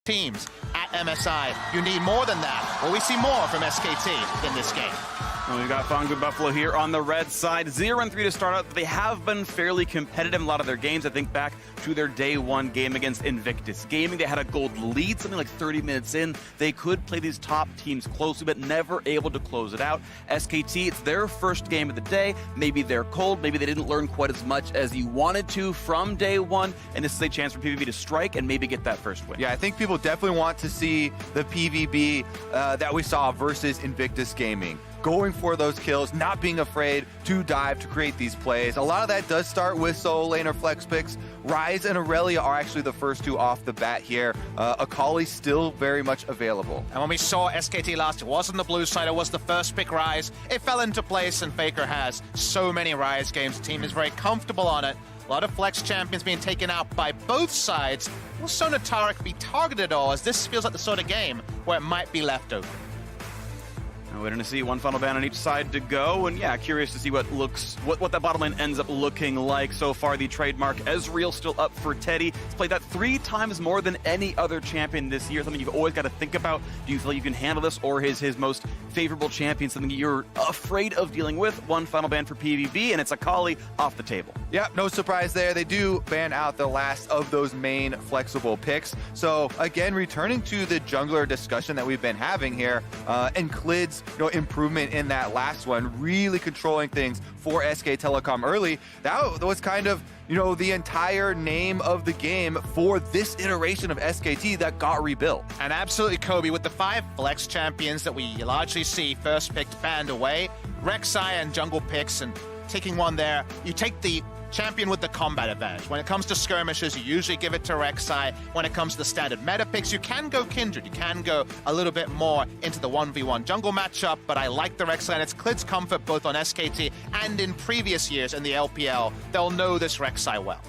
teams at MSI. You need more than that. Will we see more from SKT in this game? Well, we've got Phong Buffalo here on the red side. 0-3 to start out. They have been fairly competitive in a lot of their games. I think back to their day one game against Invictus Gaming. They had a gold lead, something like 30 minutes in. They could play these top teams closely, but never able to close it out. SKT, it's their first game of the day. Maybe they're cold. Maybe they didn't learn quite as much as you wanted to from day one. And this is a chance for PVB to strike and maybe get that first win. Yeah, I think people definitely want to see the PVB that we saw versus Invictus Gaming. Going for those kills, not being afraid to dive to create these plays. A lot of that does start with solo laner flex picks. Ryze and Aurelia are actually the first two off the bat here. Akali still very much available. And when we saw SKT last, it was on the blue side, it was the first pick Ryze. It fell into place, and Faker has so many Ryze games. The team is very comfortable on it. A lot of flex champions being taken out by both sides. Will Sonatarek be targeted at all, as this feels like the sort of game where it might be left open? We're going to see one final ban on each side to go, and yeah, curious to see what that bottom lane ends up looking like. So far, the trademark Ezreal still up for Teddy. He's played that 3 times more than any other champion this year, something you've always got to think about. Do you feel like you can handle this, or is his most favorable champion something you're afraid of dealing with? One final ban for PVB, and it's Akali off the table. Yeah, no surprise there. They do ban out the last of those main flexible picks. So again, returning to the jungler discussion that we've been having here, and Klid's improvement in that last one, really controlling things for SK Telecom early. That was kind of, the entire name of the game for this iteration of SKT that got rebuilt. And absolutely, Kobe, with the 5 flex champions that we largely see first picked banned away, Rek'Sai and jungle picks, and taking one there, you take the champion with the combat advantage. When it comes to skirmishes, you usually give it to Rek'Sai. When it comes to the standard meta picks, you can go Kindred. You can go a little bit more into the 1v1 jungle matchup, but I like the Rek'Sai, and it's Klid's comfort both on SKT and in previous years in the LPL. They'll know this Rek'Sai well.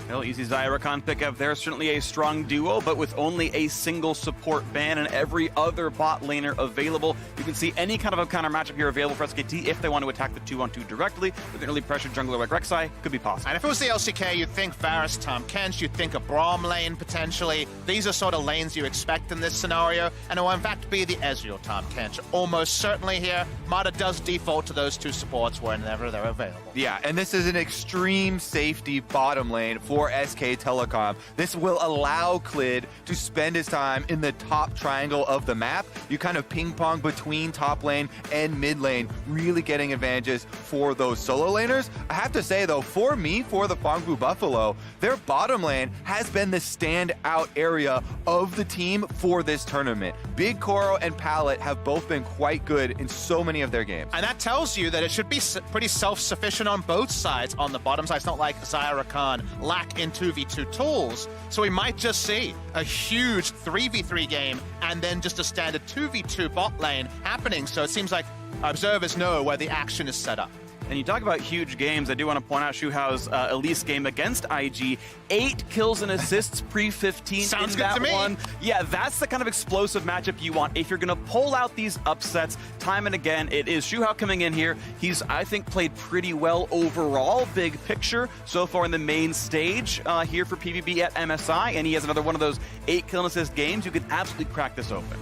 Well, easy Zyrakan pickup there. Certainly a strong duo, but with only a single support ban and every other bot laner available. You can see any kind of a counter matchup here available for SKT if they want to attack the 2-on-2 directly. With an early pressure jungler like Rek'Sai, could be possible. And if it was the LCK, you'd think Varus, Tahm Kench, you'd think a Braum lane potentially. These are sort of lanes you expect in this scenario, and it will in fact be the Ezreal Tahm Kench. Almost certainly here, Mata does default to those 2 supports whenever they're available. Yeah, and this is an extreme safety bottom lane for SK Telecom. This will allow Klid to spend his time in the top triangle of the map. You kind of ping pong between top lane and mid lane, really getting advantages for those solo laners. I have to say though, for me, for the Phong Buffalo, their bottom lane has been the standout area of the team for this tournament. Big Koro and Pallet have both been quite good in so many of their games. And that tells you that it should be pretty self-sufficient on both sides. On the bottom side, it's not like Zyrakan lack in 2v2 tools, so we might just see a huge 3v3 game and then just a standard 2v2 bot lane happening. So it seems like observers know where the action is set up. And you talk about huge games, I do want to point out Shuhao's Elise game against IG. 8 kills and assists pre-15 Sounds in good that to me. one. Yeah, that's the kind of explosive matchup you want. If you're going to pull out these upsets time and again, it is Shuhao coming in here. He's, I think, played pretty well overall, big picture, so far in the main stage here for PVB at MSI. And he has another one of those 8 kill and assist games. You could absolutely crack this open.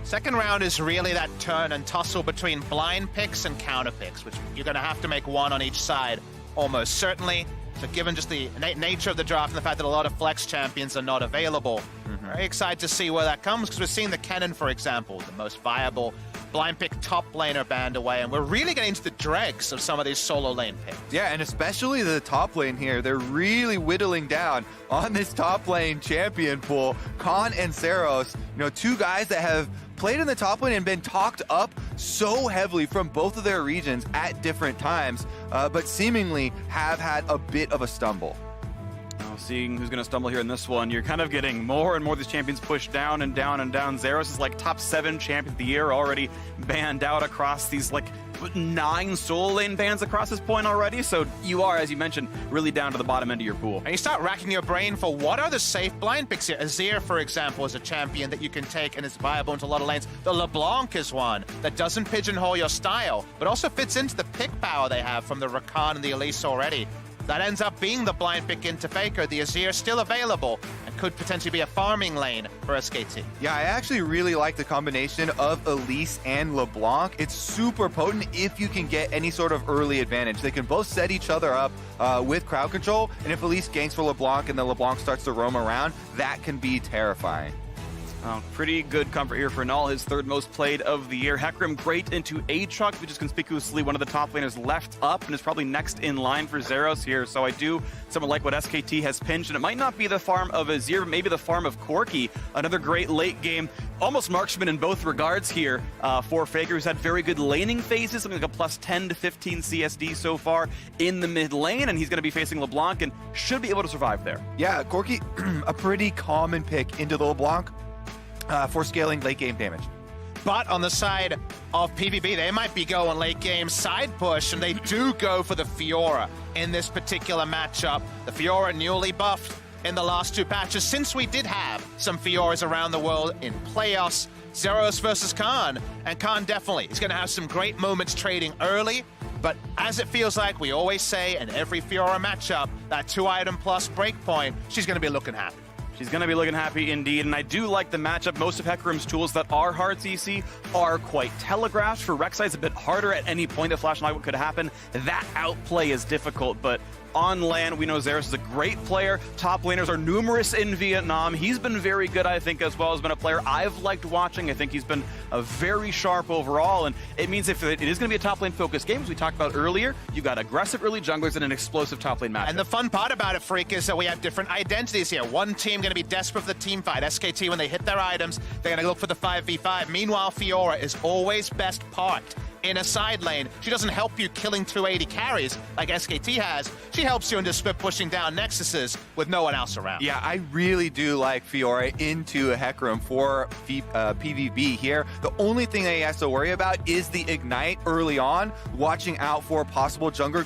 Second round is really that turn and tussle between blind picks and counter picks, which you're going to have to make one on each side, almost certainly. So given just the nature of the draft and the fact that a lot of flex champions are not available, very excited to see where that comes, because we're seeing the Kennen, for example, the most viable blind pick top laner banned away, and we're really getting into the dregs of some of these solo lane picks. Yeah, and especially the top lane here, they're really whittling down on this top lane champion pool. Khan and Saros, 2 guys that have played in the top lane and been talked up so heavily from both of their regions at different times, but seemingly have had a bit of a stumble. Now, seeing who's going to stumble here in this one, you're kind of getting more and more of these champions pushed down and down and down. Zeros is like top 7 champion of the year, already banned out across these 9 solo lane bans across this point already. So you are, as you mentioned, really down to the bottom end of your pool. And you start racking your brain for what are the safe blind picks here. Azir, for example, is a champion that you can take and is viable into a lot of lanes. The LeBlanc is one that doesn't pigeonhole your style, but also fits into the pick power they have from the Rakan and the Elise already. That ends up being the blind pick into Faker. The Azir still available. And could potentially be a farming lane for SKT. Yeah, I actually really like the combination of Elise and LeBlanc. It's super potent if you can get any sort of early advantage. They can both set each other up with crowd control, and if Elise ganks for LeBlanc and then LeBlanc starts to roam around, that can be terrifying. Pretty good comfort here for Null, his third most played of the year. Hecarim great into Aatrox, which is conspicuously one of the top laners left up and is probably next in line for Zeros here. So I do somewhat like what SKT has pinched, and it might not be the farm of Azir, but maybe the farm of Corki. Another great late game, almost marksman in both regards here for Faker, who's had very good laning phases, something like a plus 10 to 15 CSD so far in the mid lane, and he's going to be facing LeBlanc and should be able to survive there. Yeah, Corki, a pretty common pick into the LeBlanc. For scaling late game damage. But on the side of PVB, they might be going late game side push, and they do go for the Fiora in this particular matchup. The Fiora newly buffed in the last two patches, since we did have some Fioras around the world in playoffs. Zeros versus Khan, and Khan definitely is going to have some great moments trading early, but as it feels like we always say in every Fiora matchup, that 2-item plus breakpoint, she's going to be looking happy. She's going to be looking happy indeed, and I do like the matchup. Most of Hecarim's tools that are hard CC are quite telegraphed. For Rek'Sai, it's a bit harder at any point that Flash and Lightwood could happen. That outplay is difficult, but on land, we know Zeros is a great player. Top laners are numerous in Vietnam. He's been very good, I think, as well. Has been a player I've liked watching. I think he's been very sharp overall, and it means if it is going to be a top lane focused game, as we talked about earlier, you got aggressive early junglers and an explosive top lane matchup. And the fun part about it, Freak, is that we have different identities here. One team going to be desperate for the team fight. SKT, when they hit their items, they're going to look for the 5v5. Meanwhile, Fiora is always best parked in a side lane. She doesn't help you killing 280 carries like SKT has. She helps you in just split pushing down Nexuses with no one else around. Yeah, I really do like Fiora into a Hecarim for PVB here. The only thing that he has to worry about is the Ignite early on, watching out for possible jungle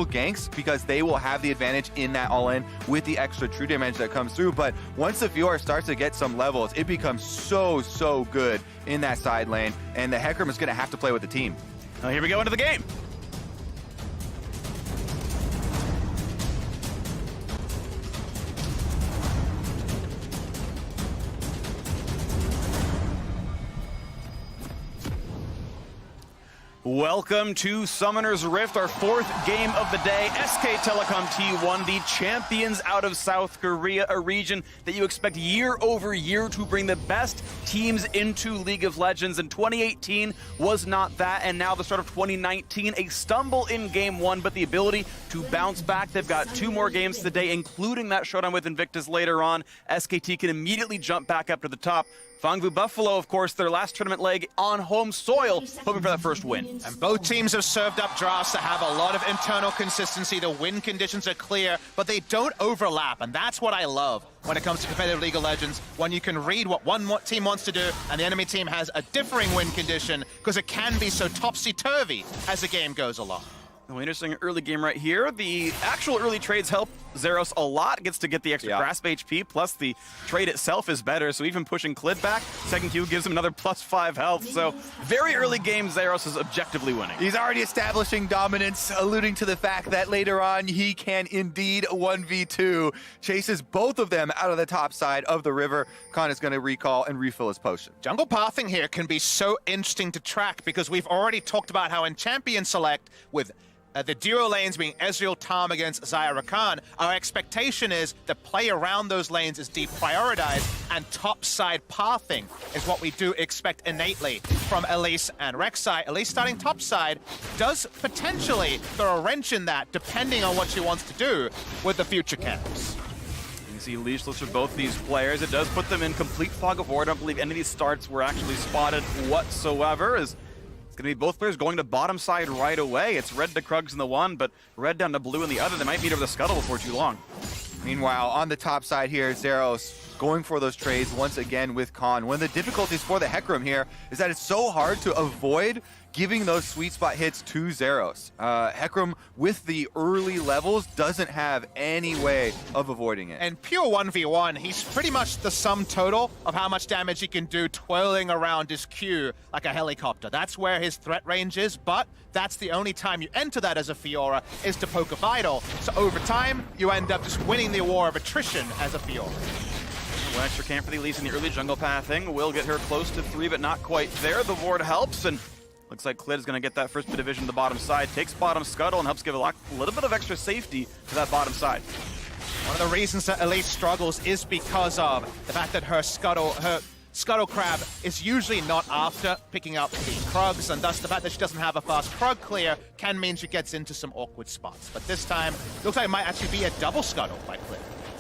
ganks, because they will have the advantage in that all-in with the extra true damage that comes through. But once the Fiora starts to get some levels, it becomes so good in that side lane, and the Hecarim is going to have to play with the team. Well, here we go into the game. Welcome to Summoner's Rift, our fourth game of the day. SK Telecom T1, the champions out of South Korea, a region that you expect year over year to bring the best teams into League of Legends. And 2018 was not that, and now the start of 2019, a stumble in game one, but the ability to bounce back. They've got two more games today, including that showdown with Invictus later on. SKT can immediately jump back up to the top. Phong Buffalo, of course, their last tournament leg on home soil, hoping for that first win. And both teams have served up drafts that have a lot of internal consistency. The win conditions are clear, but they don't overlap, and that's what I love when it comes to competitive League of Legends, when you can read what one team wants to do and the enemy team has a differing win condition, because it can be so topsy-turvy as the game goes along. Oh, interesting early game right here. The actual early trades help Zeros a lot. Gets to get the extra grasp HP, plus the trade itself is better, so even pushing Clid back, second Q gives him another +5 health. So very early game, Zeros is objectively winning. He's already establishing dominance, alluding to the fact that later on he can indeed 1v2. Chases both of them out of the top side of the river. Khan is going to recall and refill his potion. Jungle pathing here can be so interesting to track, because we've already talked about how in Champion Select, with the duo lanes being Ezreal Tom against Xayah Rakan, our expectation is the play around those lanes is deprioritized, and topside pathing is what we do expect innately from Elise and Rek'Sai. Elise starting topside does potentially throw a wrench in that, depending on what she wants to do with the future camps. You can see leashless for both these players. It does put them in complete fog of war. I don't believe any of these starts were actually spotted whatsoever, as it's going to be both players going to bottom side right away. It's red to Krugs in the one, but red down to blue in the other. They might meet over the scuttle before too long. Meanwhile, on the top side here, Zeros going for those trades once again with Khan. One of the difficulties for the Hecarim here is that it's so hard to avoid giving those sweet spot hits to Zeros. Hecarim, with the early levels, doesn't have any way of avoiding it. And pure 1v1, he's pretty much the sum total of how much damage he can do twirling around his Q like a helicopter. That's where his threat range is, but that's the only time you enter that as a Fiora, is to poke a Vital. So over time, you end up just winning the war of attrition as a Fiora. One extra camp for the Elise in the early jungle pathing. Will get her close to 3, but not quite there. The ward helps, and looks like Klid is going to get that first bit of vision to the bottom side. Takes bottom scuttle and helps give a little bit of extra safety to that bottom side. One of the reasons that Elise struggles is because of the fact that her Scuttle Crab is usually not after picking up the Krugs, and thus the fact that she doesn't have a fast Krug clear can mean she gets into some awkward spots. But this time, looks like it might actually be a double Scuttle by Klid.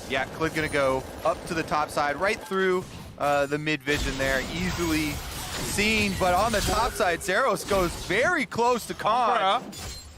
Yeah, Klid gonna go up to the top side, right through the mid vision there, easily seen. But on the top side, Zeros goes very close to Khan.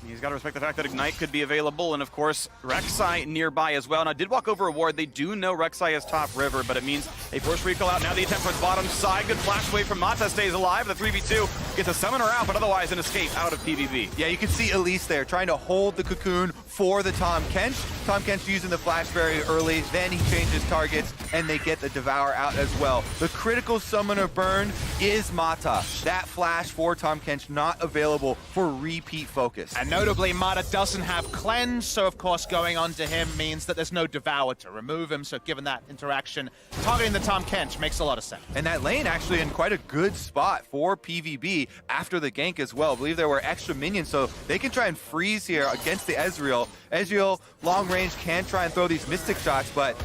He's got to respect the fact that Ignite could be available, and of course, Rek'Sai nearby as well. Now, I did walk over a ward. They do know Rek'Sai is top river, but it means they force recall out. Now the attempt towards bottom side. Good flash wave from Mata, stays alive. The 3v2 gets a summoner out, but otherwise an escape out of PVB. Yeah, you can see Elise there trying to hold the cocoon for the Tahm Kench. Tahm Kench using the flash very early, then he changes targets, and they get the Devour out as well. The critical summoner burn is Mata. That flash for Tahm Kench not available for repeat focus. And notably, Mata doesn't have Cleanse, so of course going on to him means that there's no Devour to remove him, so given that interaction, targeting the Tahm Kench makes a lot of sense. And that lane actually in quite a good spot for PVB after the gank as well. I believe there were extra minions, so they can try and freeze here against the Ezreal. Ezreal, long range, can try and throw these Mystic shots, but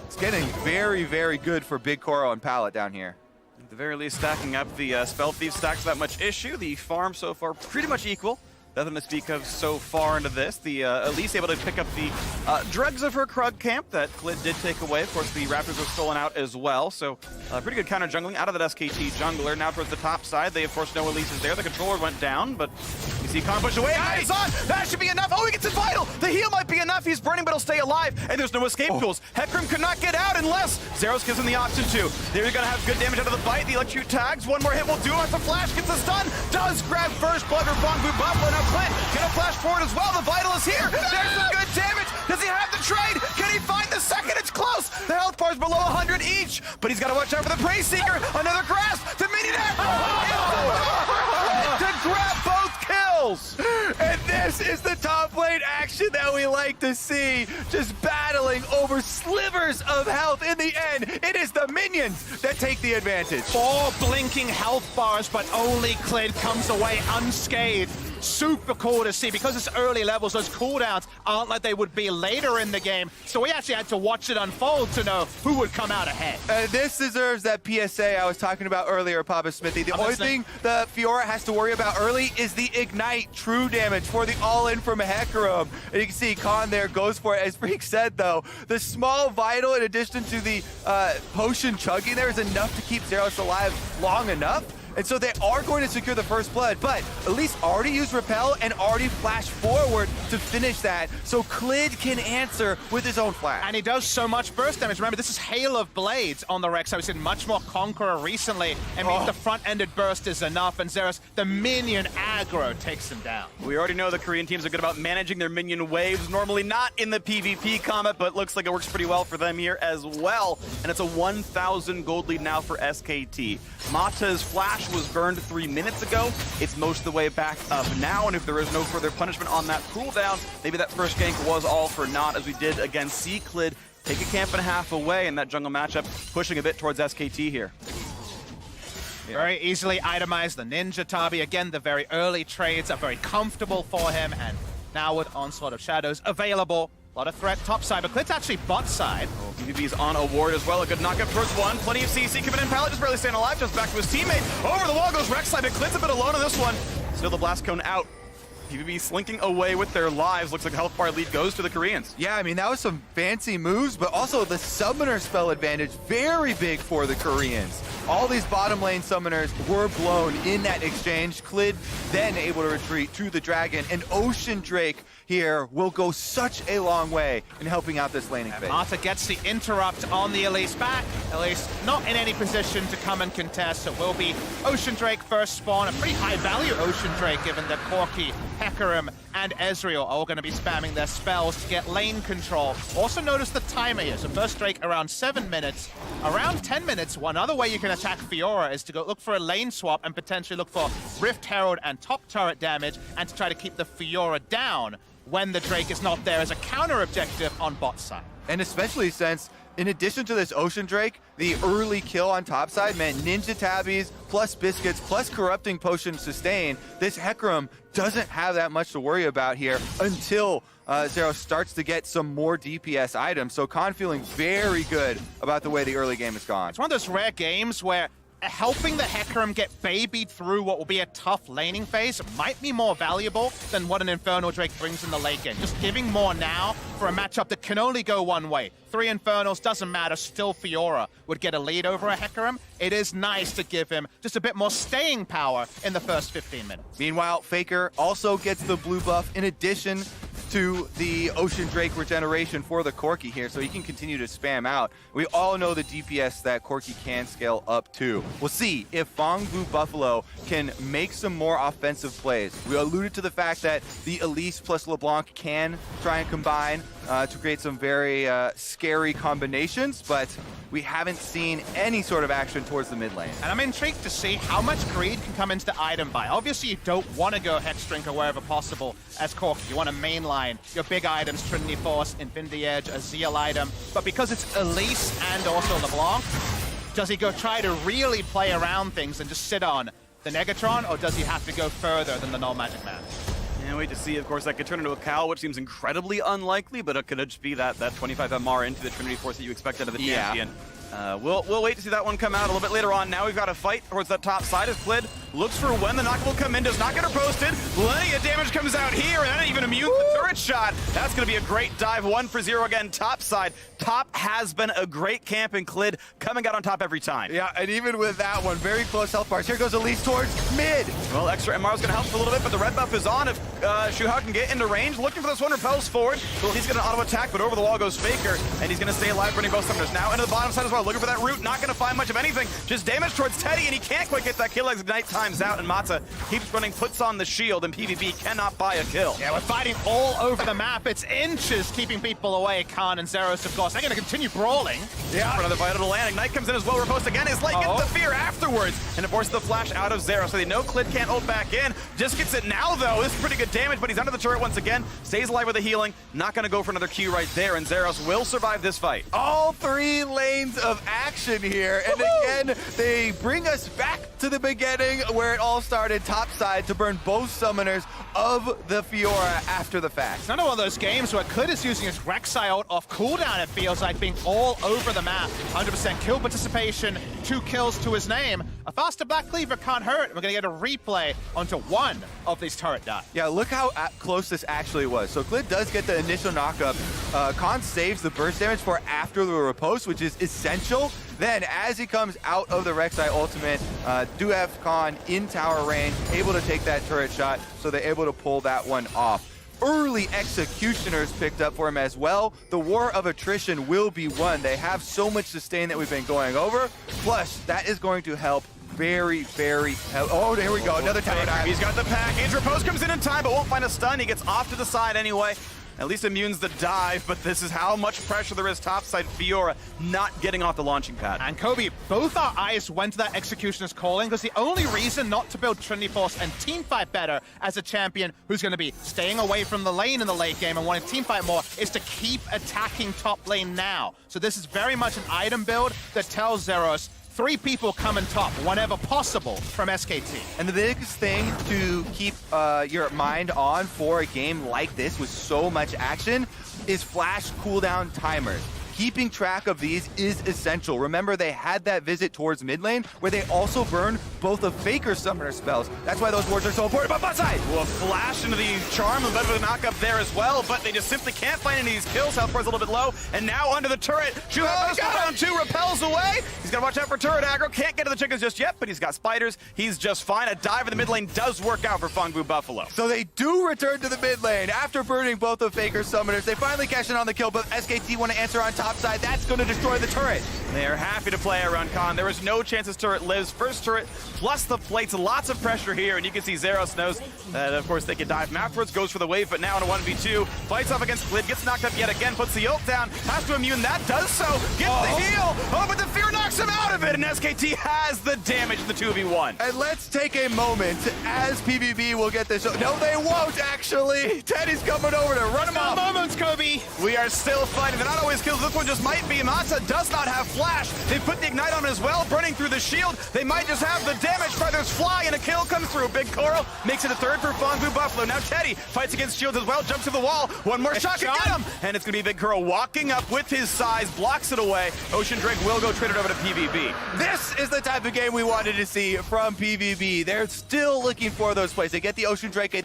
it's getting very, very good for Big Koro and Pallet down here. At the very least, stacking up the Spell Thief stacks that much issue. The farm so far pretty much equal. Nothing to speak of so far into this. The Elise able to pick up the dregs of her Krug camp that Klid did take away. Of course, the Raptors were stolen out as well. So pretty good counter jungling out of that SKT jungler. Now towards the top side, they of course know Elise is there. The controller went down, but you see Khan push away. Eyes on! That should be enough. Oh, he gets it vital. The heal might be enough. He's burning, but he'll stay alive. And there's no escape tools. Hecarim could not get out unless Zeros gives him the option to. There you're gonna have good damage out of the bite. The electrocute tags. One more hit will do it. The flash gets the stun. Does grab first blood for Phong Bu Buffalo. Now Klid gonna flash forward as well. The vital is here. There's some good damage. Does he have the trade? Can he find the second? It's close. The health bar is below 100 each, but he's got to watch out for the Prey Seeker. Another grasp. The minion to grab both kills. And this is the top lane action that we like to see. Just battling over slivers of health. In the end, it is the minions that take the advantage. 4 blinking health bars, but only Klid comes away unscathed. Super cool to see, because it's early levels, those cooldowns aren't like they would be later in the game, so we actually had to watch it unfold to know who would come out ahead. This deserves that PSA I was talking about earlier, Papa Smithy. The only thing the Fiora has to worry about early is the Ignite true damage for the all-in from Hecarim. And you can see Khan there goes for it. As Freak said, though, the small vital in addition to the potion chugging there is enough to keep Zeros alive long enough. And so they are going to secure the first blood, but Elise already used Repel and already flashed forward to finish that, so Klid can answer with his own flash. And he does so much burst damage. Remember, this is Hail of Blades on the Rex. I've seen much more Conqueror recently, and means the front-ended burst is enough, and Zeros, the minion aggro, takes him down. We already know the Korean teams are good about managing their minion waves, normally not in the PvP combat, but looks like it works pretty well for them here as well. And it's a 1,000 gold lead now for SKT. Mata's flash was burned 3 minutes ago. It's most of the way back up now, and if there is no further punishment on that cooldown, maybe that first gank was all for naught, as we did again see Klid take a camp and a half away in that jungle matchup, pushing a bit towards SKT here. Yeah. Very easily itemized the Ninja Tabi. Again, the very early trades are very comfortable for him, and now with Onslaught of Shadows available, a lot of threat top side, but Klid's actually bot side. PVB's on a ward as well. A good knockup towards one. Plenty of CC coming in. Pallet just barely staying alive. Just back to his teammate. Over the wall goes Rek'Sai, but Klid's a bit alone on this one. Still the blast cone out. PVB slinking away with their lives. Looks like the health bar lead goes to the Koreans. Yeah, I mean, that was some fancy moves, but also the summoner spell advantage, very big for the Koreans. All these bottom lane summoners were blown in that exchange. Klid then able to retreat to the dragon, and Ocean Drake here will go such a long way in helping out this laning phase. Mata gets the interrupt on the Elise back. Elise not in any position to come and contest. It will be Ocean Drake first spawn. A pretty high value Ocean Drake, given that Corki, Hecarim, and Ezreal are all going to be spamming their spells to get lane control. Also notice the timer here. So first Drake around 7 minutes. Around 10 minutes, one other way you can attack Fiora is to go look for a lane swap and potentially look for Rift Herald and top turret damage, and to try to keep the Fiora down when the Drake is not there as a counter objective on bot side. And especially since In addition to this Ocean Drake, the early kill on topside meant Ninja Tabbies, plus Biscuits, plus Corrupting Potion sustain. This Hecarim doesn't have that much to worry about here until Zero starts to get some more DPS items. So Khan feeling very good about the way the early game has gone. It's one of those rare games where helping the Hecarim get babied through what will be a tough laning phase might be more valuable than what an Infernal Drake brings in the late game. Just giving more now for a matchup that can only go one way. 3 Infernals, doesn't matter, still Fiora would get a lead over a Hecarim. It is nice to give him just a bit more staying power in the first 15 minutes. Meanwhile, Faker also gets the blue buff in addition to the Ocean Drake regeneration for the Corki here, so he can continue to spam out. We all know the DPS that Corki can scale up to. We'll see if Phong Vu Buffalo can make some more offensive plays. We alluded to the fact that the Elise plus LeBlanc can try and combine to create some very scary combinations, but we haven't seen any sort of action towards the mid lane. And I'm intrigued to see how much greed can come into the item buy. Obviously, you don't want to go Hex Drinker wherever possible as Corki. You want to mainline your big items, Trinity Force, Infinity Edge, a Zeal item. But because it's Elise and also LeBlanc, does he go try to really play around things and just sit on the Negatron, or does he have to go further than the Null Magic Man? And wait to see, of course, that could turn into a Cal, which seems incredibly unlikely, but it could just be that 25 MR into the Trinity Force that you expect out of the champion. We'll wait to see that one come out a little bit later on. Now we've got a fight towards that top side as Klid looks for when the knock will come in, does not get her posted. Plenty of damage comes out here, and not even immune to the turret shot. That's going to be a great dive. 1 for 0 again, top side. Top has been a great camp, and Klid coming out on top every time. Yeah, and even with that one, very close health bars. Here goes Elise towards mid. Well, extra MR is going to help a little bit, but the red buff is on. If Shuhao can get into range, looking for this one, repels forward. Well, he's going to auto attack, but over the wall goes Faker, and he's going to stay alive, running both summoners. Now into the bottom side as well, looking for that root. Not going to find much of anything. Just damage towards Teddy, and he can't quite get that kill as Ignite times out, and Matza keeps running, puts on the shield, and PVB cannot buy a kill. Yeah, we're fighting all over the map. It's inches keeping people away. Khan and Zeros, of course, they're going to continue brawling. Yeah. For another vital land. Ignite comes in as well. Riposte again. His light gets the fear afterwards, and it forces the flash out of Zero, so they know Klid can't hold back in. Just gets it now, though. This is pretty good damage, but he's under the turret once again. Stays alive with the healing. Not going to go for another Q right there, and Zeros will survive this fight. All 3 lanes of action here, and again, they bring us back to the beginning where it all started, topside, to burn both summoners of the Fiora after the fact. It's another one of those games where Klid is using his Rek'Sai ult off cooldown, it feels like, being all over the map. 100% kill participation, 2 kills to his name. A faster Black Cleaver can't hurt. We're going to get a replay onto one of these turret dives. Yeah, look how close this actually was. So Klid does get the initial knockup. Khan saves the burst damage for after the riposte, which is essential. Then, as he comes out of the Rek'Sai ultimate, do have Khan in tower range, able to take that turret shot, so they're able to pull that one off. Early executioners picked up for him as well. The war of attrition will be won. They have so much sustain that we've been going over. Plus, that is going to help very, oh, there we go, another tower dive. He's got the package. Riposte comes in time, but won't find a stun. He gets off to the side anyway. At least immunes the dive, but this is how much pressure there is topside. Fiora not getting off the launching pad. And Kobe, both our eyes went to that Executioner's calling, because the only reason not to build Trinity Force and teamfight better as a champion who's going to be staying away from the lane in the late game and wanting to teamfight more is to keep attacking top lane now. So this is very much an item build that tells Zeros 3 people come in top whenever possible from SKT. And the biggest thing to keep your mind on for a game like this with so much action is flash cooldown timers. Keeping track of these is essential. Remember, they had that visit towards mid lane where they also burned both of Faker's summoner spells. That's why those wards are so important. But bot side! Well, flash into the charm, a bit of a knock-up there as well, but they just simply can't find any of these kills. Health bar's a little bit low, and now under the turret. Shuhao down 2, repels away. He's got to watch out for turret aggro. Can't get to the chickens just yet, but he's got spiders. He's just fine. A dive in the mid lane does work out for Phong Vu Buffalo. So they do return to the mid lane. After burning both of Faker's summoners, they finally cash in on the kill, but SKT want to answer on top side. That's going to destroy the turret. They're happy to play around Khan. There is no chance this turret lives. First turret plus the plates, lots of pressure here, and you can see Zeros knows that, of course, they can dive from afterwards, goes for the wave, but now in a 1v2, fights off against Klid, gets knocked up yet again, puts the ult down, has to immune that, does so, gets the heal, but the fear knocks him out of it, and SKT has the damage in the 2v1. And let's take a moment as PVB will get this. No, they won't, actually. Teddy's coming over to run him off. Moments, Kobe. We are still fighting. They're not always kills. This one just might be. Mata does not have flash. They put the ignite on him as well, burning through the shield. They might just have the damage. Feathers fly and a kill comes through. Big Coral makes it a third for Phong Buffalo. Now Teddy fights against shields as well, jumps to the wall. One more shot can get him. And it's going to be Big Coral walking up with his size, blocks it away. Ocean Drake will go trade it over to PVB. This is the type of game we wanted to see from PVB. They're still looking for those plays. They get the Ocean Drake, an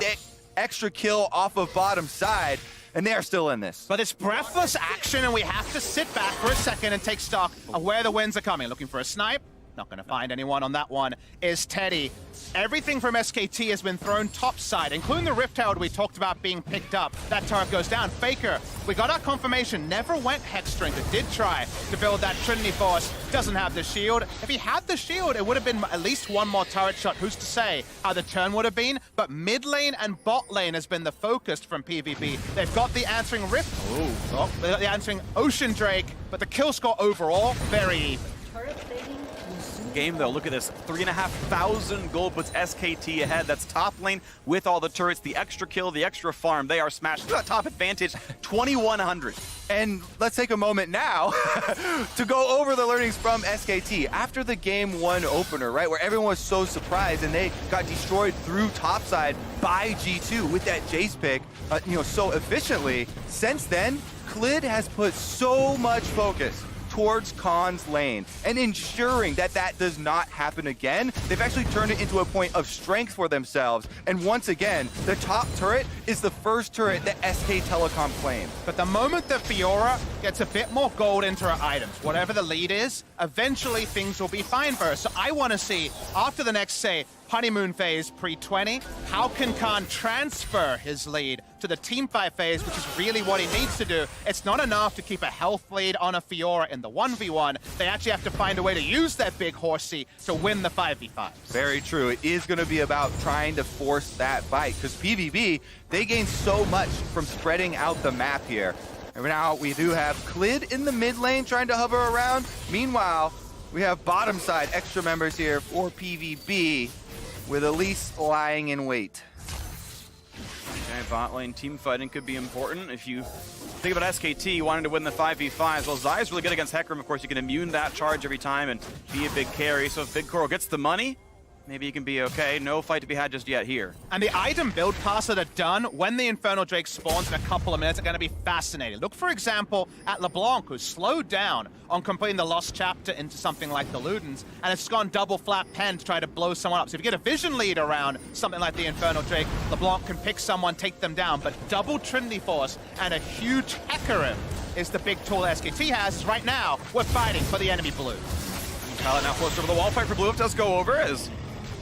extra kill off of bottom side, and they are still in this. But it's breathless action, and we have to sit back for a second and take stock of where the wins are coming. Looking for a snipe. Not going to find anyone on that one is Teddy. Everything from SKT has been thrown topside, including the Rift Herald we talked about being picked up. That turret goes down. Faker, we got our confirmation, never went Hex Drinker, did try to build that Trinity Force, doesn't have the shield. If he had the shield, it would have been at least one more turret shot. Who's to say how the turn would have been? But mid lane and bot lane has been the focus from PvP. They've got the answering Rift, they got the answering Ocean Drake, but the kill score overall, very even. Game though, look at this, 3,500 gold puts SKT ahead. That's top lane with all the turrets, the extra kill, the extra farm. They are smashed. Look at that top advantage, 2,100. And let's take a moment now to go over the learnings from SKT after the game one opener, right? Where everyone was so surprised and they got destroyed through topside by G2 with that Jace pick, so efficiently. Since then, Klid has put so much focus towards Khan's lane and ensuring that that does not happen again. They've actually turned it into a point of strength for themselves. And once again, the top turret is the first turret that SK Telecom claimed. But the moment that Fiora gets a bit more gold into her items, whatever the lead is, eventually things will be fine for her. So I want to see, after the next, say, honeymoon phase pre-20, how can Khan transfer his lead to the teamfight phase, which is really what he needs to do. It's not enough to keep a health lead on a Fiora in the 1v1. They actually have to find a way to use that big horsey to win the 5v5. Very true. It is going to be about trying to force that fight, because PVB, they gain so much from spreading out the map here. And now we do have Klid in the mid lane trying to hover around. Meanwhile, we have bottom side extra members here for PVB, with Elise lying in wait. Okay, bot lane team fighting could be important. If you think about SKT wanting to win the 5v5s, well, Zai's really good against Hecarim. Of course, you can immune that charge every time and be a big carry. So if Big Coral gets the money, maybe you can be okay. No fight to be had just yet here. And the item build paths that are done when the Infernal Drake spawns in a couple of minutes are going to be fascinating. Look, for example, at LeBlanc, who's slowed down on completing the Lost Chapter into something like the Ludens, and it's gone double flat pen to try to blow someone up. So if you get a vision lead around something like the Infernal Drake, LeBlanc can pick someone, take them down. But double Trinity Force and a huge Hecarim is the big tool SKT has. Right now, we're fighting for the enemy blue. Pilot now close over the wall. Fight for blue. It does go over as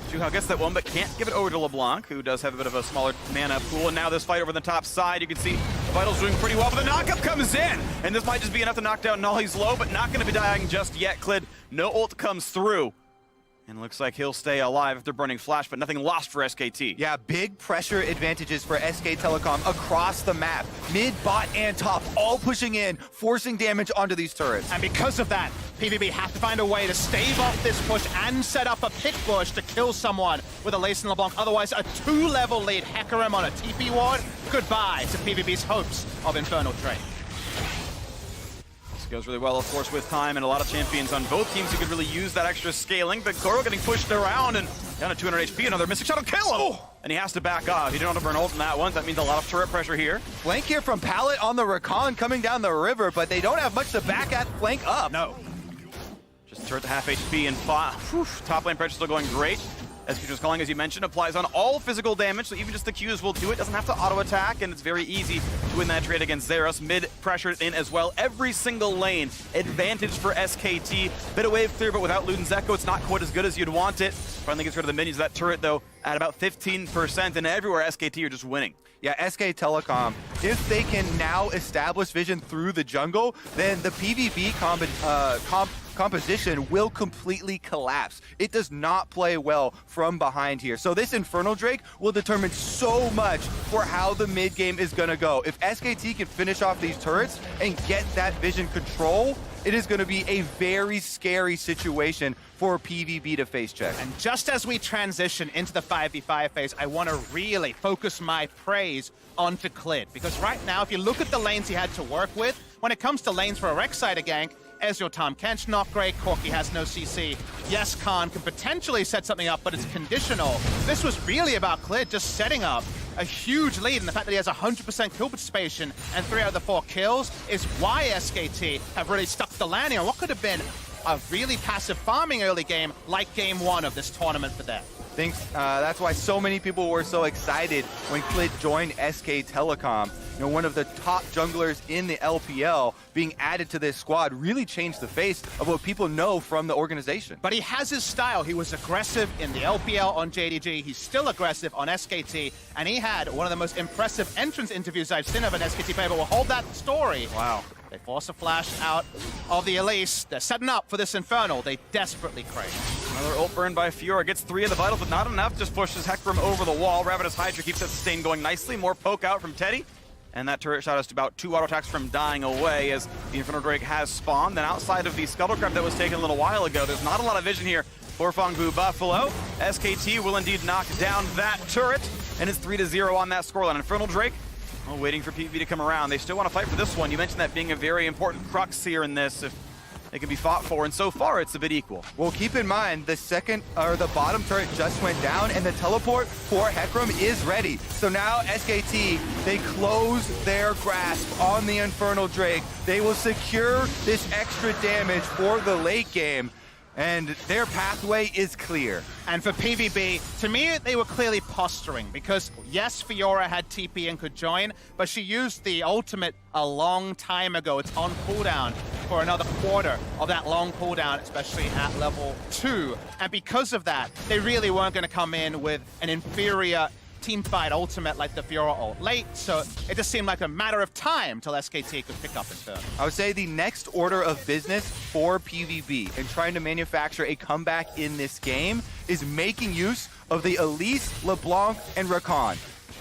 Juhao gets that one, but can't give it over to LeBlanc, who does have a bit of a smaller mana pool. And now this fight over the top side, you can see Vital's doing pretty well, but the knockup comes in. And this might just be enough to knock down Null. He's low, but not going to be dying just yet. Klid, no ult comes through. And looks like he'll stay alive if they're burning flash, but nothing lost for SKT. Yeah, big pressure advantages for SK Telecom across the map. Mid, bot, and top, all pushing in, forcing damage onto these turrets. And because of that, PVB have to find a way to stave off this push and set up a pick bush to kill someone with a Lace and LeBlanc. Otherwise, a 2-level lead Hecarim on a TP ward. Goodbye to PVB's hopes of Infernal Drake. Goes really well, of course, with time, and a lot of champions on both teams who could really use that extra scaling. But Koro getting pushed around and down to 200 HP. Another Mystic Shot will kill him! And he has to back off. He didn't want to burn ult in that one. That means a lot of turret pressure here. Flank here from Pallet on the Recon coming down the river, but they don't have much to back at flank up. No. Just turret to half HP and top lane pressure still going great. As Future's calling, as you mentioned, applies on all physical damage, so even just the Qs will do it. Doesn't have to auto-attack, and it's very easy to win that trade against Zeros. Mid pressured in as well. Every single lane, advantage for SKT. Bit of wave clear, but without Luden's Echo, it's not quite as good as you'd want it. Finally gets rid of the minions. That turret, though, at about 15%, and everywhere SKT are just winning. Yeah, SK Telecom, if they can now establish vision through the jungle, then the PvP composition will completely collapse. It does not play well from behind here. So this Infernal Drake will determine so much for how the mid game is going to go. If SKT can finish off these turrets and get that vision control, it is going to be a very scary situation for PVB to face check. And just as we transition into the 5v5 phase, I want to really focus my praise onto Clid. Because right now, if you look at the lanes he had to work with, when it comes to lanes for a Rek'Sai to gank, Ezreal Tahm Kench not great, Corki has no CC. Yes, Khan can potentially set something up, but it's conditional. This was really about Clid just setting up a huge lead, and the fact that he has 100% kill participation and 3 out of the 4 kills is why SKT have really stuck the landing on what could have been a really passive farming early game like game 1 of this tournament for them. That's why so many people were so excited when Clid joined SK Telecom. You know, one of the top junglers in the LPL being added to this squad really changed the face of what people know from the organization. But he has his style. He was aggressive in the LPL on JDG. He's still aggressive on SKT. And he had one of the most impressive entrance interviews I've seen of an SKT player, but we'll hold that story. Wow. They force a flash out of the Elise. They're setting up for this Infernal. They desperately crave. Another ult burn by Fiora. Gets 3 of the vitals, but not enough. Just pushes Hecarim over the wall. Ravenous Hydra keeps that sustain going nicely. More poke out from Teddy. And that turret shot us to about 2 auto attacks from dying away as the Infernal Drake has spawned. Then outside of the Scuttlecraft that was taken a little while ago, there's not a lot of vision here for Phong Buffalo. SKT will indeed knock down that turret. And it's 3-0 on that scoreline. Infernal Drake, waiting for PVB to come around. They still want to fight for this one. You mentioned that being a very important crux here in this. If they can be fought for, and so far it's a bit equal. Well, keep in mind, the bottom turret just went down, and the teleport for Hecarim is ready. So now SKT, they close their grasp on the Infernal Drake. They will secure this extra damage for the late game, and their pathway is clear. And for PVB, to me, they were clearly posturing because, yes, Fiora had TP and could join, but she used the ultimate a long time ago. It's on cooldown for another quarter of that long cooldown, especially at level 2. And because of that, they really weren't going to come in with an inferior teamfight ultimate like the Fiora ult late, so it just seemed like a matter of time till SKT could pick up in turn. I would say the next order of business for PVB and trying to manufacture a comeback in this game is making use of the Elise, LeBlanc, and Rakan.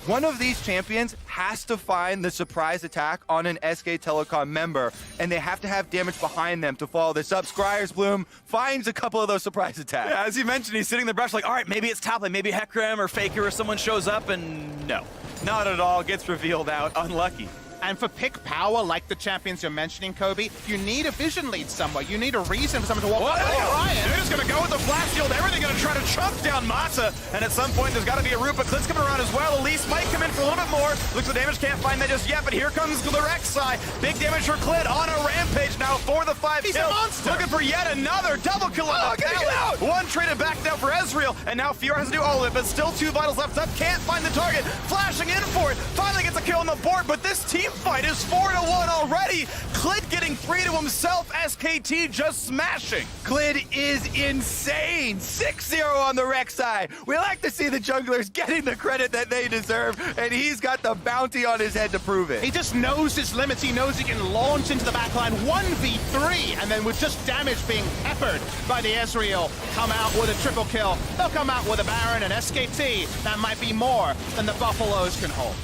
One of these champions has to find the surprise attack on an SK Telecom member, and they have to have damage behind them to follow this up. Scryer's Bloom finds a couple of those surprise attacks. Yeah, as you mentioned, he's sitting in the brush like, all right, maybe it's top lane, maybe Hecarim or Faker or someone shows up, and no. Not at all, gets revealed out, unlucky. And for pick power, like the champions you're mentioning, Kobe, you need a vision lead somewhere. You need a reason for someone to walk by. They're just going to go with the flash shield. Everything going to try to chunk down Mata. And at some point, there's got to be a route, but Clit's coming around as well. Elise might come in for a little bit more. Looks like the damage can't find that just yet, but here comes the Rek'Sai. Big damage for Clit on a rampage now for the 5 He's kill. a monster. Looking for yet another double kill on the pallet. One traded back down for Ezreal, and now Fiora has to do all of it, but still 2 vitals left up. Can't find the target. Flashing in for it. Finally gets a kill on the board, but this team fight is 4-1 already. Clit getting 3 to himself. SKT just smashing. Clid is insane. 6-0 on the Rek'Sai. We like to see the junglers getting the credit that they deserve, and he's got the bounty on his head to prove it. He just knows his limits. He knows he can launch into the backline 1v3, and then with just damage being peppered by the Ezreal, come out with a triple kill. They'll come out with a Baron and SKT. That might be more than the Buffaloes can hold.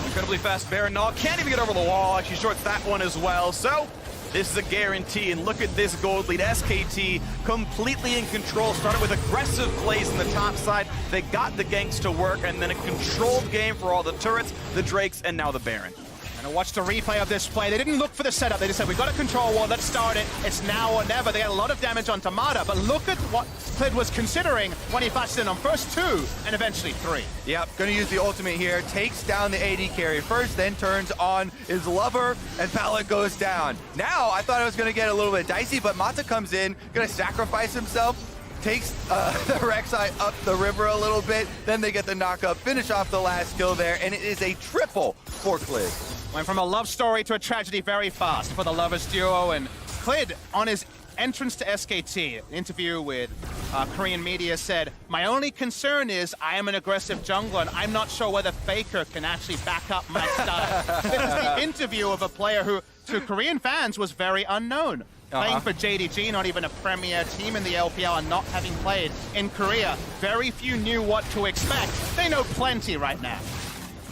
Incredibly fast Baron Null. Can't even get over the wall. Actually shorts that one as well. So this is a guarantee. And look at this gold lead. SKT completely in control. Started with aggressive plays in the top side. They got the ganks to work. And then a controlled game for all the turrets, the Drakes, and now the Baron. And I watched a replay of this play. They didn't look for the setup. They just said, we've got a control ward. Let's start it. It's now or never. They had a lot of damage on Tamada. But look at what Clid was considering when he flashed in on first 2 and eventually 3. Yep, gonna use the ultimate here. Takes down the AD carry first, then turns on his lover, and Pallet goes down. Now, I thought it was gonna get a little bit dicey, but Mata comes in, gonna sacrifice himself, takes the Rek'Sai up the river a little bit, then they get the knock up, finish off the last kill there, and it is a triple for Clid. Went from a love story to a tragedy very fast for the lovers duo, and Clid on his entrance to SKT, an interview with Korean media said, my only concern is I am an aggressive jungler and I'm not sure whether Faker can actually back up my style. This is the interview of a player who, to Korean fans, was very unknown. Playing for JDG, not even a premier team in the LPL, and not having played in Korea, very few knew what to expect. They know plenty right now.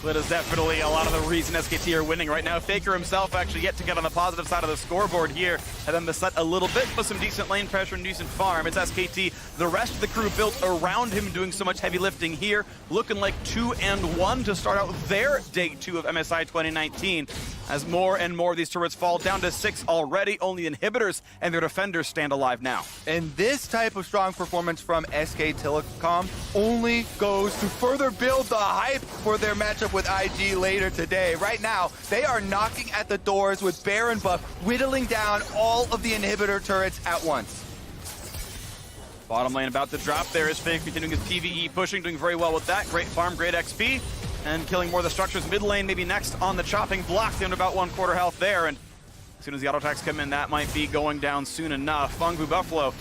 That is definitely a lot of the reason SKT are winning right now. Faker himself actually yet to get on the positive side of the scoreboard here, and then the set a little bit with some decent lane pressure and decent farm. It's SKT, the rest of the crew built around him, doing so much heavy lifting here, looking like 2-1 to start out their day 2 of MSI 2019. As more and more of these turrets fall down to 6 already, only inhibitors and their defenders stand alive now. And this type of strong performance from SK Telecom only goes to further build the hype for their matchup with IG later today. Right now, they are knocking at the doors with Baron buff, whittling down all of the inhibitor turrets at once. Bottom lane about to drop there is Fake, continuing his PvE pushing, doing very well with that. Great farm, great XP, and killing more of the structures. Mid lane maybe next on the chopping block, down to about 1/4 health there, and as soon as the auto attacks come in, that might be going down soon enough. Phong Buffalo,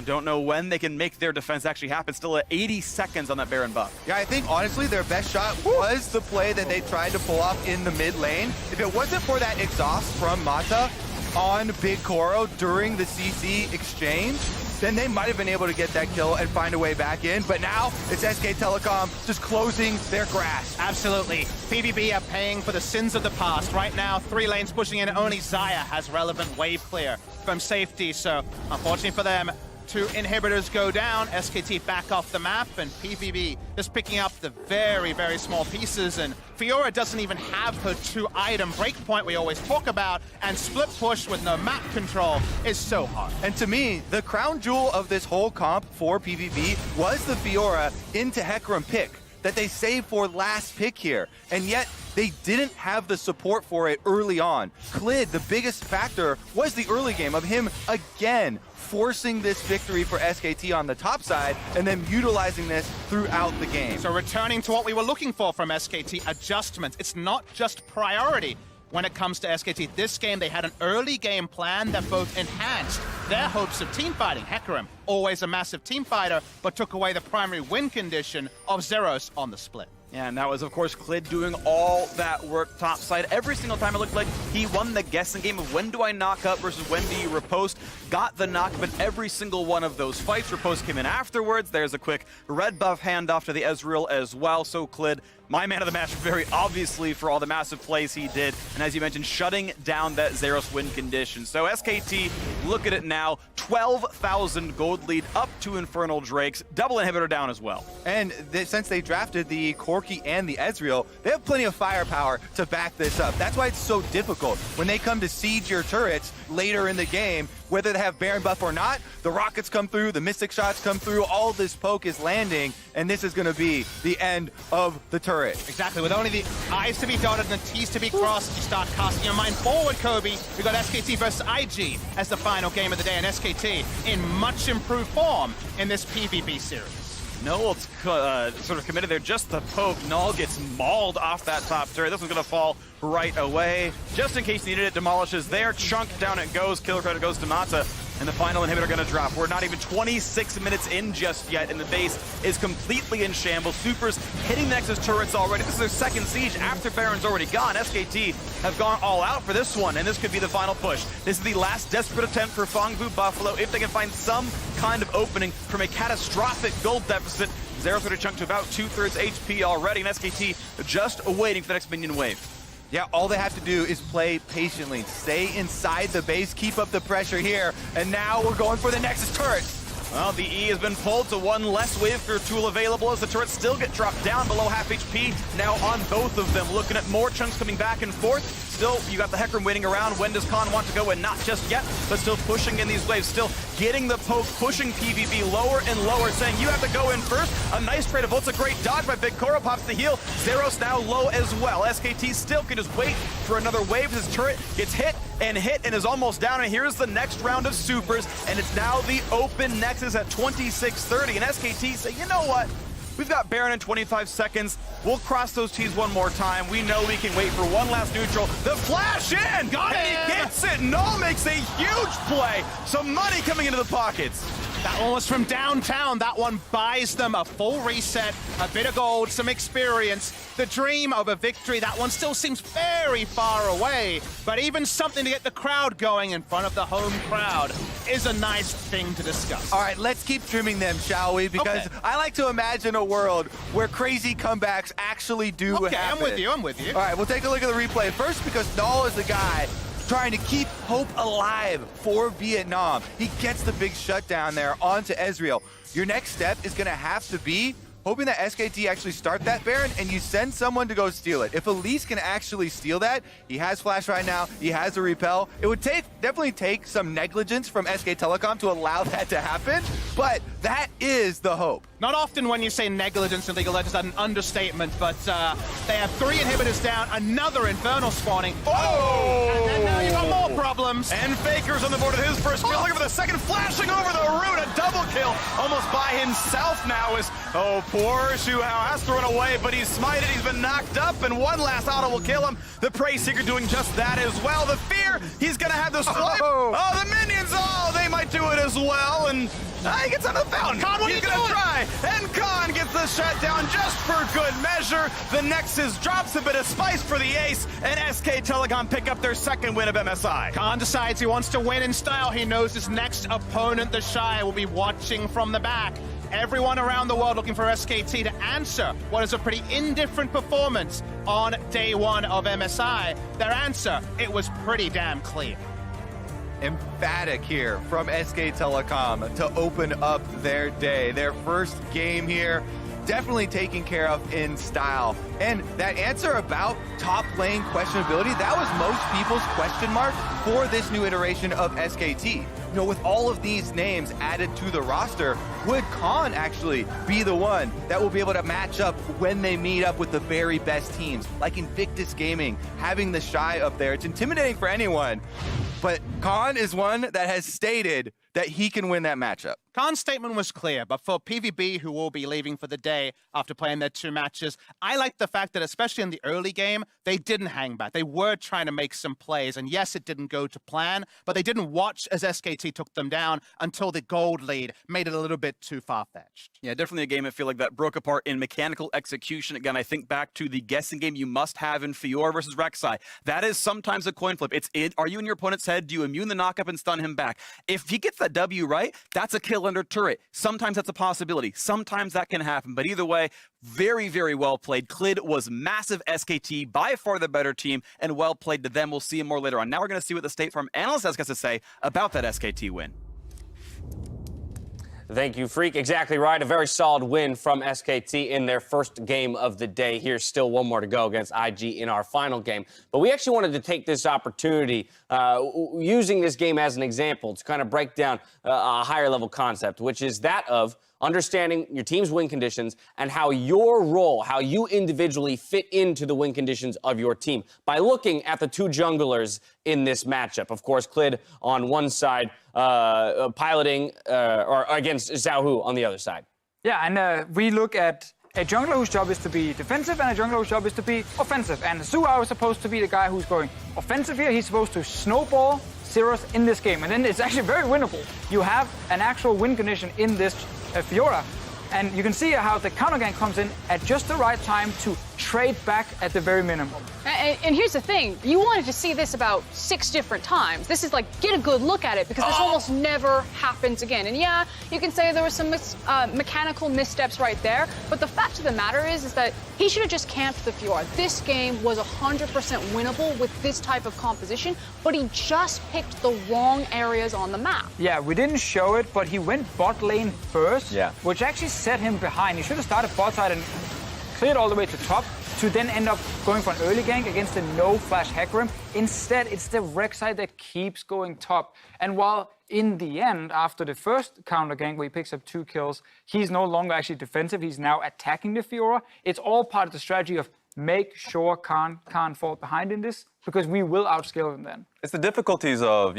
don't know when they can make their defense actually happen. Still at 80 seconds on that Baron buff. Yeah, I think honestly their best shot was the play that they tried to pull off in the mid lane. If it wasn't for that exhaust from Mata on Big Koro during the CC exchange, then they might have been able to get that kill and find a way back in. But now it's SK Telecom just closing their grasp. Absolutely. PVB are paying for the sins of the past. Right now, 3 lanes pushing in. Only Xayah has relevant wave clear from safety. So unfortunately for them, 2 inhibitors go down, SKT back off the map, and PVB just picking up the very, very small pieces. And Fiora doesn't even have her 2-item breakpoint we always talk about, and split push with no map control is so hard. And to me, the crown jewel of this whole comp for PVB was the Fiora into Hecarim pick that they saved for last pick here. And yet, they didn't have the support for it early on. Clid, the biggest factor, was the early game of him again forcing this victory for SKT on the top side and then utilizing this throughout the game. So returning to what we were looking for from SKT, adjustments. It's not just priority when it comes to SKT. This game, they had an early game plan that both enhanced their hopes of teamfighting. Hecarim, always a massive team fighter, but took away the primary win condition of Zeros on the split. Yeah, and that was, of course, Clid doing all that work topside. Every single time it looked like he won the guessing game of when do I knock up versus when do you riposte. Got the knock, but every single one of those fights, riposte came in afterwards. There's a quick red buff handoff to the Ezreal as well. So Clid, my man of the match, very obviously, for all the massive plays he did. And as you mentioned, shutting down that Zeros win condition. So SKT, look at it now, 12,000 gold lead up to Infernal Drakes, double inhibitor down as well. And since they drafted the Corki and the Ezreal, they have plenty of firepower to back this up. That's why it's so difficult when they come to siege your turrets later in the game. Whether they have Baron buff or not, the rockets come through, the mystic shots come through, all this poke is landing, and this is going to be the end of the turret. Exactly, with only the I's to be dotted and the T's to be crossed, you start casting your mind forward, Kobe. We got SKT versus IG as the final game of the day, and SKT in much improved form in this PVB series. Null's sort of committed there, just the poke. Null gets mauled off that top turret. This one's going to fall right away. Just in case needed, it demolishes there. Chunk down it goes. Killer credit goes to Mata. And the final inhibitor going to drop. We're not even 26 minutes in just yet, and the base is completely in shambles. Supers hitting the Nexus turrets already. This is their second siege after Baron's already gone. SKT have gone all out for this one, and this could be the final push. This is the last desperate attempt for Phong Buffalo. If they can find some kind of opening from a catastrophic gold deficit, Zero's going to chunk to about 2/3 HP already, and SKT just waiting for the next minion wave. Yeah, all they have to do is play patiently, stay inside the base, keep up the pressure here, and now we're going for the Nexus turret. Well, the E has been pulled to one less wave for tool available as the turrets still get dropped down below half HP. Now on both of them, looking at more chunks coming back and forth. Still, you got the Hecarim waiting around. When does Khan want to go? And not just yet, but still pushing in these waves, still getting the poke, pushing PVB lower and lower, saying you have to go in first. A nice trade of ults, a great dodge by Big Koro, pops the heal. Zeros now low as well. SKT still can just wait for another wave. His turret gets hit and is almost down. And here's the next round of supers, and it's now the open Nexus at 26:30. And SKT say, you know what? We've got Baron in 25 seconds. We'll cross those T's one more time. We know we can wait for one last neutral. The flash in! Got it! And he gets it! Null makes a huge play. Some money coming into the pockets. That one was from downtown. That one buys them a full reset, a bit of gold, some experience. The dream of a victory, that one still seems very far away, but even something to get the crowd going in front of the home crowd is a nice thing to discuss. All right, let's keep trimming them, shall we? Because I like to imagine a world where crazy comebacks actually do happen. I'm with you. All right, we'll take a look at the replay. First, because Null is the guy trying to keep hope alive for Vietnam. He gets the big shutdown there onto Ezreal. Your next step is going to have to be hoping that SKT actually start that Baron, and you send someone to go steal it. If Elise can actually steal that, he has Flash right now, he has a Repel. It would definitely take some negligence from SK Telecom to allow that to happen, but that is the hope. Not often when you say negligence in League of Legends, that's an understatement, but they have 3 inhibitors down, another Infernal spawning. Oh! And now you got more problems. And Faker's on the board with his first kill. Looking for the second, flashing over the root, a double kill, almost by himself now is, poor Shuhao has to run away, but he's smited, he's been knocked up, and one last auto will kill him. The Prey Seeker doing just that as well. The Fear, he's gonna have the swipe. The minions, they might do it as well, and he gets out of the fountain. Khan, he's gonna try, and Khan gets the shutdown just for good measure. The Nexus drops a bit of spice for the ace, and SK Telecom pick up their second win of MSI. Khan decides he wants to win in style. He knows his next opponent, the Shy, will be watching from the back. Everyone around the world looking for SKT to answer what is a pretty indifferent performance on day 1 of MSI. Their answer, it was pretty damn clear. Emphatic here from SK Telecom to open up their day. Their first game here, definitely taken care of in style. And that answer about top lane questionability, that was most people's question mark for this new iteration of SKT. You know, with all of these names added to the roster, would Khan actually be the one that will be able to match up when they meet up with the very best teams, like Invictus Gaming, having the Shy up there? It's intimidating for anyone, but Khan is one that has stated that he can win that matchup. Khan's statement was clear, but for PVB, who will be leaving for the day after playing their 2 matches, I like the fact that, especially in the early game, they didn't hang back. They were trying to make some plays, and yes, it didn't go to plan, but they didn't watch as SKT took them down until the gold lead made it a little bit too far-fetched. Yeah, definitely a game I feel like that broke apart in mechanical execution. Again, I think back to the guessing game you must have in Fiora versus Rek'Sai. That is sometimes a coin flip. Are you in your opponent's head? Do you immune the knockup and stun him back? If he gets that W right, that's a kill under turret. Sometimes that's a possibility. Sometimes that can happen. But either way, very, very well played. Clid was massive SKT, by far the better team, and well played to them. We'll see more later on. Now we're going to see what the State Farm analyst has to say about that SKT win. Thank you, Freak. Exactly right. A very solid win from SKT in their first game of the day. Here's still one more to go against IG in our final game. But we actually wanted to take this opportunity, using this game as an example, to kind of break down a higher level concept, which is that of understanding your team's win conditions and how your role, how you individually fit into the win conditions of your team by looking at the 2 junglers in this matchup. Of course, Clid on one side, piloting or against Xiaohu on the other side. Yeah, and we look at a jungler whose job is to be defensive and a jungler whose job is to be offensive. And Xiaohu is supposed to be the guy who's going offensive here. He's supposed to snowball zeros in this game, and then it's actually very winnable. You have an actual win condition in this Fiora, and you can see how the counter gank comes in at just the right time to trade back at the very minimum. And here's the thing, you wanted to see this about 6 different times. This is like, get a good look at it, because this almost never happens again. And yeah, you can say there were some mechanical missteps right there, but the fact of the matter is that he should have just camped the Fiora. This game was 100% winnable with this type of composition, but he just picked the wrong areas on the map. Yeah, we didn't show it, but he went bot lane first, which actually set him behind. He should have started bot side and cleared all the way to top, to then end up going for an early gank against the no-flash Hecarim. Instead, it's the Rek'Sai that keeps going top. And while in the end, after the first counter gank where he picks up 2 kills, he's no longer actually defensive, he's now attacking the Fiora. It's all part of the strategy of make sure Khan can't fall behind in this, because we will outscale him then. It's the difficulties of,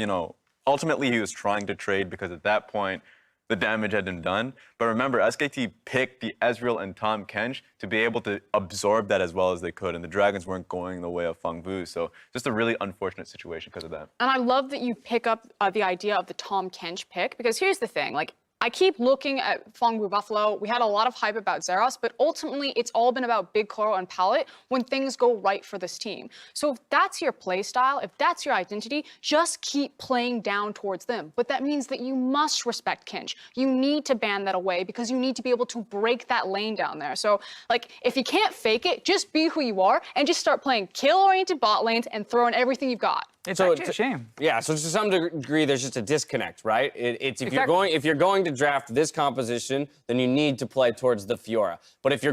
ultimately he was trying to trade because at that point, the damage had been done. But remember, SKT picked the Ezreal and Tahm Kench to be able to absorb that as well as they could, and the Dragons weren't going the way of Phong Vu, so just a really unfortunate situation because of that. And I love that you pick up the idea of the Tahm Kench pick, because here's the thing, like, I keep looking at Phong Buffalo. We had a lot of hype about Zeros, but ultimately it's all been about Big Koro and Palette when things go right for this team. So if that's your play style, if that's your identity, just keep playing down towards them. But that means that you must respect Kinch. You need to ban that away because you need to be able to break that lane down there. So like if you can't fake it, just be who you are and just start playing kill-oriented bot lanes and throw in everything you've got. It's actually a shame. Yeah, so to some degree, there's just a disconnect, right? It's if you're going to draft this composition, then you need to play towards the Fiora. But if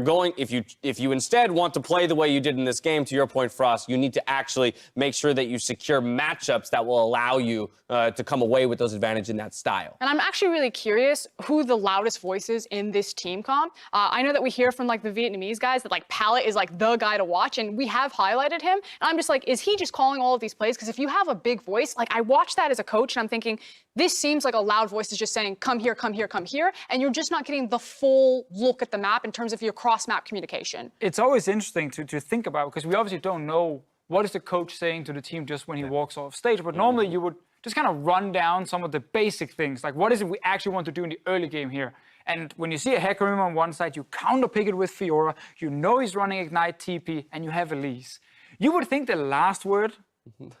you instead want to play the way you did in this game, to your point, Frost, you need to actually make sure that you secure matchups that will allow you to come away with those advantages in that style. And I'm actually really curious who the loudest voice is in this team comp. I know that we hear from like the Vietnamese guys that like Palette is like the guy to watch, and we have highlighted him. And I'm just like, is he just calling all of these plays? Because if you have a big voice, like I watch that as a coach and I'm thinking, this seems like a loud voice is just saying, come here, come here, come here. And you're just not getting the full look at the map in terms of your cross-map communication. It's always interesting to think about because we obviously don't know what is the coach saying to the team just when he walks off stage. But normally you would just kind of run down some of the basic things. Like what is it we actually want to do in the early game here? And when you see a Hecarim on one side, you counter pick it with Fiora. You know he's running Ignite TP and you have Elise. You would think the last word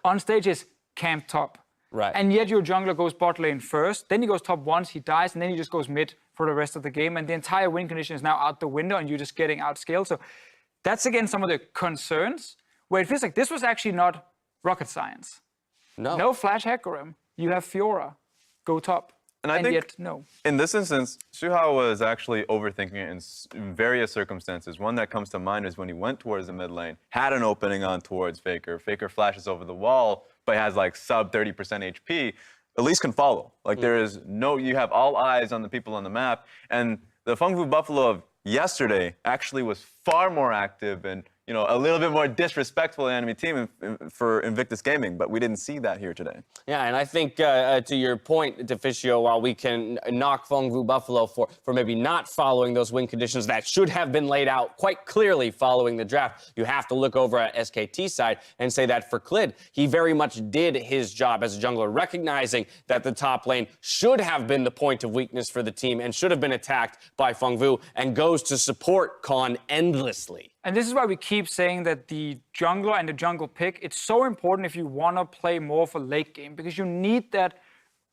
on stage is camp top. Right. And yet your jungler goes bot lane first, then he goes top once, he dies, and then he just goes mid for the rest of the game. And the entire win condition is now out the window and you're just getting outscaled. So that's again some of the concerns where it feels like this was actually not rocket science. No flash Hecarim. You have Fiora. Go top. And I think yet, no. In this instance, Suha was actually overthinking it in various circumstances. One that comes to mind is when he went towards the mid lane, had an opening on towards Faker. Faker flashes over the wall, but has like sub 30% HP. Elise can follow. Like there is no, you have all eyes on the people on the map. And the Phong Vu Buffalo of yesterday actually was far more active and a little bit more disrespectful to the enemy team for Invictus Gaming, but we didn't see that here today. Yeah, and I think to your point, Deficio, while we can knock Phong Vu Buffalo for maybe not following those win conditions that should have been laid out quite clearly following the draft, you have to look over at SKT's side and say that for Clid, he very much did his job as a jungler, recognizing that the top lane should have been the point of weakness for the team and should have been attacked by Phong Vu, and goes to support Khan endlessly. And this is why we keep saying that the jungler and the jungle pick, it's so important if you want to play more for late game, because you need that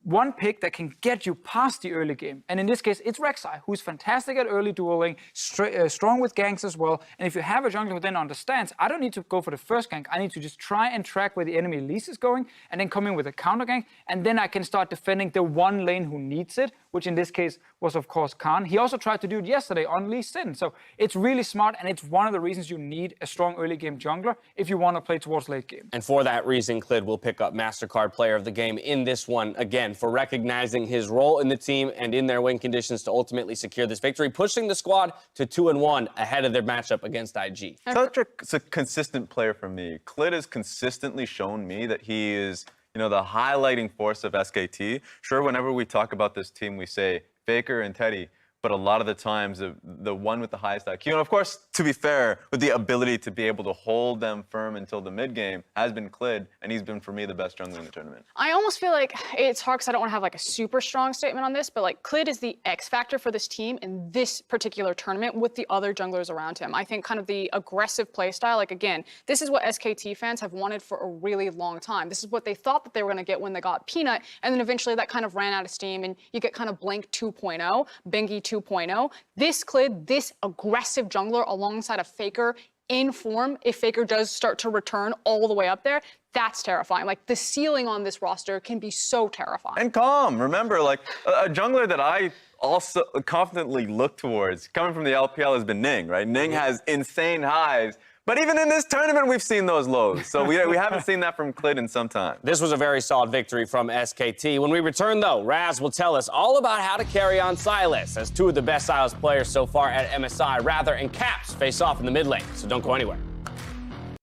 one pick that can get you past the early game. And in this case, it's Rek'Sai, who's fantastic at early dueling, strong with ganks as well. And if you have a jungler who then understands, I don't need to go for the first gank, I need to just try and track where the enemy Elise is going, and then come in with a counter gank, and then I can start defending the one lane who needs it, which in this case was, of course, Khan. He also tried to do it yesterday on Lee Sin. So it's really smart, and it's one of the reasons you need a strong early game jungler if you want to play towards late game. And for that reason, Clid will pick up MasterCard Player of the Game in this one, again, for recognizing his role in the team and in their win conditions to ultimately secure this victory, pushing the squad to 2-1 ahead of their matchup against IG. Such a consistent player for me. Clid has consistently shown me that he is the highlighting force of SKT. Sure, whenever we talk about this team, we say Faker and Teddy, but a lot of the times the one with the highest IQ, and of course, to be fair, with the ability to be able to hold them firm until the mid game, has been Clid, and he's been, for me, the best jungler in the tournament. I almost feel like it's hard because I don't want to have like a super strong statement on this, but like Clid is the X factor for this team in this particular tournament with the other junglers around him. I think kind of the aggressive play style, like again, this is what SKT fans have wanted for a really long time. This is what they thought that they were going to get when they got Peanut, and then eventually that kind of ran out of steam, and you get kind of Blank 2.0, Bengi 2.0. This Clid, this aggressive jungler alongside a Faker in form, if Faker does start to return all the way up there, that's terrifying. Like the ceiling on this roster can be so terrifying. And calm. Remember, like a jungler that I also confidently look towards coming from the LPL has been Ning, right? Ning has insane highs. But even in this tournament, we've seen those lows. So we haven't seen that from Clid in some time. This was a very solid victory from SKT. When we return, though, Raz will tell us all about how to carry on Sylas, as two of the best Sylas players so far at MSI, Rather and Caps, face off in the mid lane. So don't go anywhere.